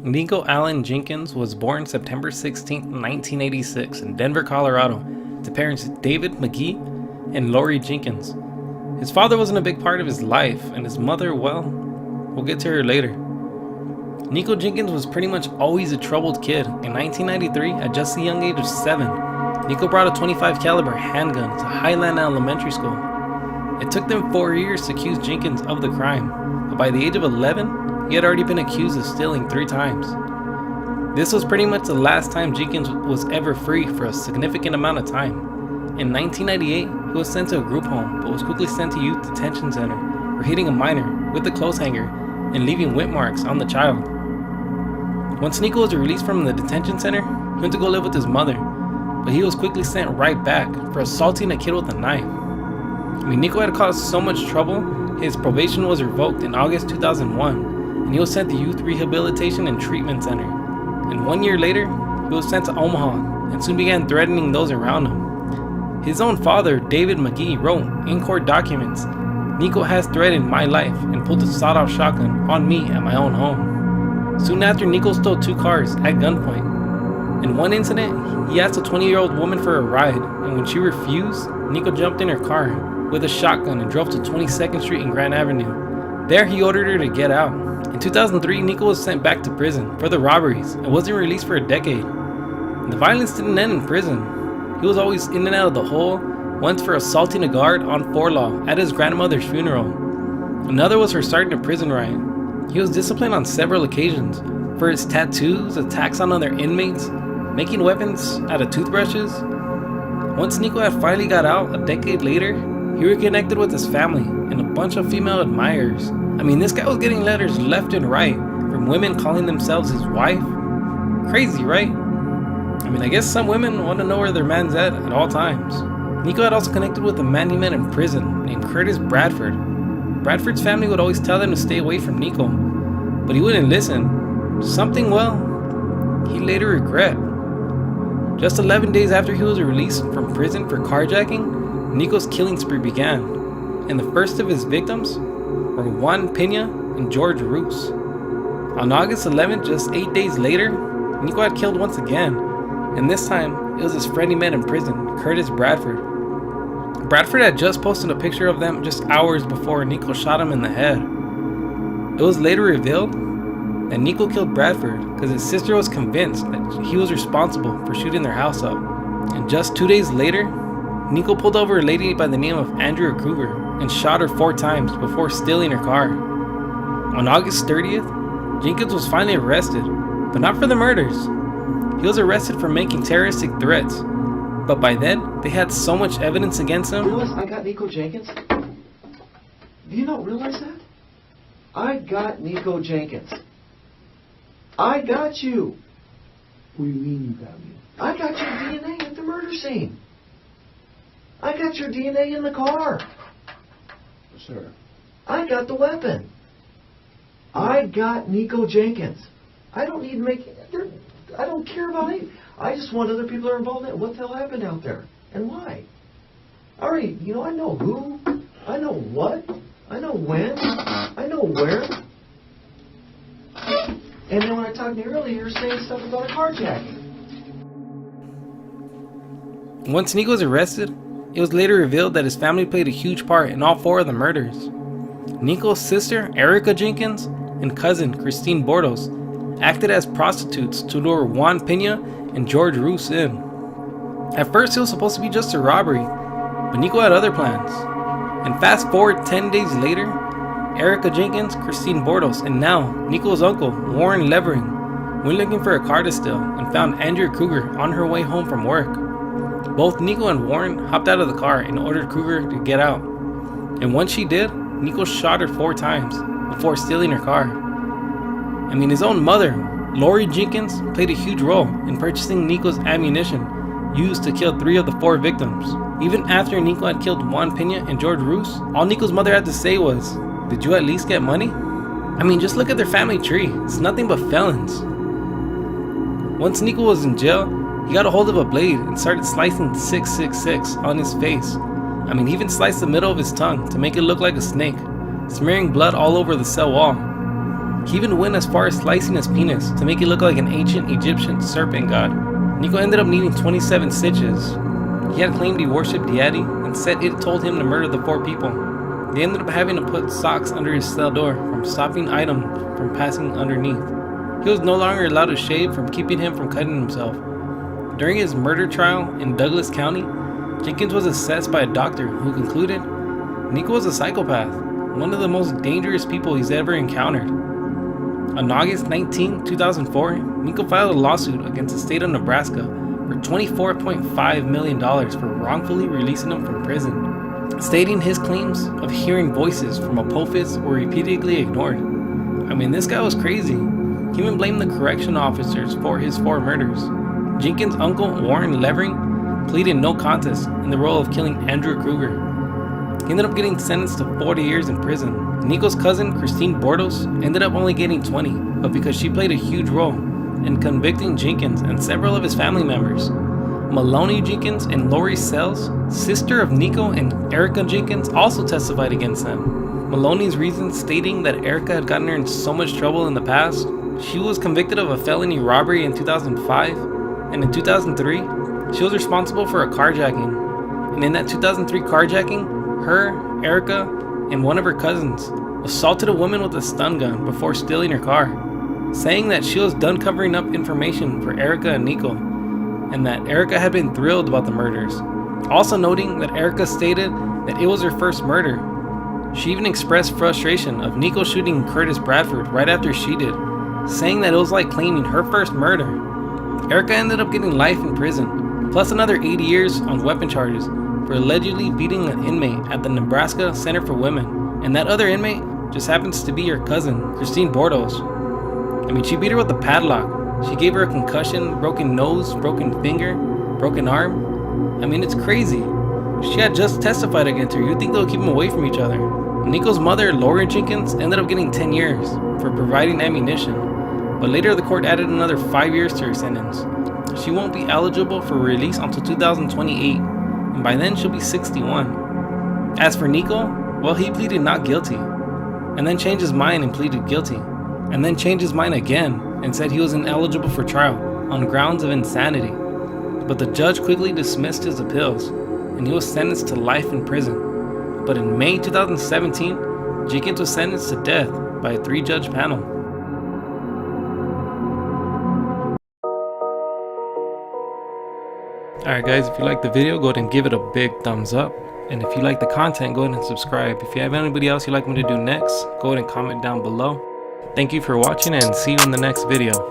Nikko Allen Jenkins was born September 16, 1986 in Denver, Colorado, to parents David McGee and Lori Jenkins. His father wasn't a big part of his life, and his mother, well, we'll get to her later. Nikko Jenkins was pretty much always a troubled kid. In 1993, at just the young age of 7, Nikko brought a .25 caliber handgun to Highland Elementary School. It took them 4 years to accuse Jenkins of the crime, but by the age of 11, he had already been accused of stealing 3 times. This was pretty much the last time Jenkins was ever free for a significant amount of time. In 1998, he was sent to a group home, but was quickly sent to youth detention center for hitting a minor with a clothes hanger and leaving whip marks on the child. Once Nikko was released from the detention center, he went to go live with his mother, but he was quickly sent right back for assaulting a kid with a knife. Nikko had caused so much trouble, his probation was revoked in August 2001, and he was sent to Youth Rehabilitation and Treatment Center. And 1 year later, he was sent to Omaha, and soon began threatening those around him. His own father, David McGee, wrote in court documents, "Nikko has threatened my life and pulled a sawed-off shotgun on me at my own home." Soon after, Nikko stole 2 cars at gunpoint. In one incident, he asked a 20-year-old woman for a ride, and when she refused, Nikko jumped in her car with a shotgun and drove to 22nd Street and Grand Avenue. There, he ordered her to get out. In 2003, Nikko was sent back to prison for the robberies and wasn't released for a decade. The violence didn't end in prison. He was always in and out of the hole, once for assaulting a guard on 4 Law at his grandmother's funeral. Another was for starting a prison riot. He was disciplined on several occasions for his tattoos, attacks on other inmates, making weapons out of toothbrushes. Once Nikko had finally got out a decade later, he reconnected with his family and a bunch of female admirers. This guy was getting letters left and right from women calling themselves his wife. Crazy, right? I guess some women want to know where their man's at all times. Nikko had also connected with a man he met in prison named Curtis Bradford. Bradford's family would always tell them to stay away from Nikko, but he wouldn't listen. Something, well, he later regret. Just 11 days after he was released from prison for carjacking, Nikko's killing spree began, and the first of his victims were Juan Pena and George Roos. On August 11th, just 8 days later, Nikko had killed once again, and this time it was his friend he met in prison, Curtis Bradford. Bradford had just posted a picture of them just hours before Nikko shot him in the head. It was later revealed that Nikko killed Bradford because his sister was convinced that he was responsible for shooting their house up. And just 2 days later, Nikko pulled over a lady by the name of Andrea Kruger and shot her 4 times before stealing her car. On August 30th, Jenkins was finally arrested, but not for the murders. He was arrested for making terroristic threats, but by then, they had so much evidence against him. Realize I got Nikko Jenkins? Do you not realize that? I got Nikko Jenkins. I got you. What do you mean you got me? I got your DNA at the murder scene. I got your DNA in the car. Sir. I got the weapon. I got Nikko Jenkins. I don't need to make... I don't care about it. I just want other people that are involved in it. What the hell happened out there? And why? I already, I know who. I know what. I know when. I know where. And then when I talked to you earlier, you were saying stuff about a carjacking. Once Nikko was arrested, it was later revealed that his family played a huge part in all 4 of the murders. Nikko's sister, Erica Jenkins, and cousin, Christine Bordos, acted as prostitutes to lure Juan Pena and George Roos in. At first, it was supposed to be just a robbery, but Nikko had other plans. And fast forward 10 days later, Erica Jenkins, Christine Bordos, and now Nikko's uncle, Warren Levering, went looking for a car to steal and found Andrea Kruger on her way home from work. Both Nikko and Warren hopped out of the car and ordered Kruger to get out. And once she did, Nikko shot her 4 times before stealing her car. His own mother, Lori Jenkins, played a huge role in purchasing Nikko's ammunition used to kill 3 of the 4 victims. Even after Nikko had killed Juan Pena and George Roos, all Nikko's mother had to say was, "Did you at least get money?" Just look at their family tree. It's nothing but felons. Once Nikko was in jail, he got a hold of a blade and started slicing 666 on his face. He even sliced the middle of his tongue to make it look like a snake, smearing blood all over the cell wall. He even went as far as slicing his penis to make it look like an ancient Egyptian serpent god. Nikko ended up needing 27 stitches. He had claimed he worshipped deity and said it told him to murder the 4 people. They ended up having to put socks under his cell door from stopping items from passing underneath. He was no longer allowed to shave from keeping him from cutting himself. During his murder trial in Douglas County, Jenkins was assessed by a doctor who concluded Nikko was a psychopath, one of the most dangerous people he's ever encountered. On August 19, 2004, Nikko filed a lawsuit against the state of Nebraska for $24.5 million for wrongfully releasing him from prison, stating his claims of hearing voices from Apophis were repeatedly ignored. I mean, this guy was crazy. He even blamed the correction officers for his 4 murders. Jenkins' uncle, Warren Levering, pleaded no contest in the role of killing Andrew Kruger. He ended up getting sentenced to 40 years in prison. Nikko's cousin, Christine Bordos, ended up only getting 20, but because she played a huge role in convicting Jenkins and several of his family members. Maloney Jenkins and Lori Sells, sister of Nikko and Erica Jenkins, also testified against them. Maloney's reasons stating that Erica had gotten her in so much trouble in the past. She was convicted of a felony robbery in 2005, and in 2003, she was responsible for a carjacking. And in that 2003 carjacking, her, Erica, and one of her cousins assaulted a woman with a stun gun before stealing her car, saying that she was done covering up information for Erica and Nikko, and that Erica had been thrilled about the murders. Also noting that Erica stated that it was her first murder. She even expressed frustration of Nikko shooting Curtis Bradford right after she did, saying that it was like claiming her first murder. Erica ended up getting life in prison, plus another 80 years on weapon charges for allegedly beating an inmate at the Nebraska Center for Women, and that other inmate just happens to be her cousin, Christine Bordos. I mean, she beat her with a padlock. She gave her a concussion, broken nose, broken finger, broken arm. I mean, it's crazy. She had just testified against her. You'd think they'll keep them away from each other. Nikko's mother, Lori Jenkins, ended up getting 10 years for providing ammunition, but later the court added another 5 years to her sentence. She won't be eligible for release until 2028, and by then she'll be 61. As for Nikko, well, he pleaded not guilty, and then changed his mind and pleaded guilty, and then changed his mind again and said he was ineligible for trial on grounds of insanity. But the judge quickly dismissed his appeals, and he was sentenced to life in prison. But in May 2017, Jenkins was sentenced to death by a 3-judge panel. Alright guys, if you liked the video, go ahead and give it a big thumbs up. And if you like the content, go ahead and subscribe. If you have anybody else you'd like me to do next, go ahead and comment down below. Thank you for watching and see you in the next video.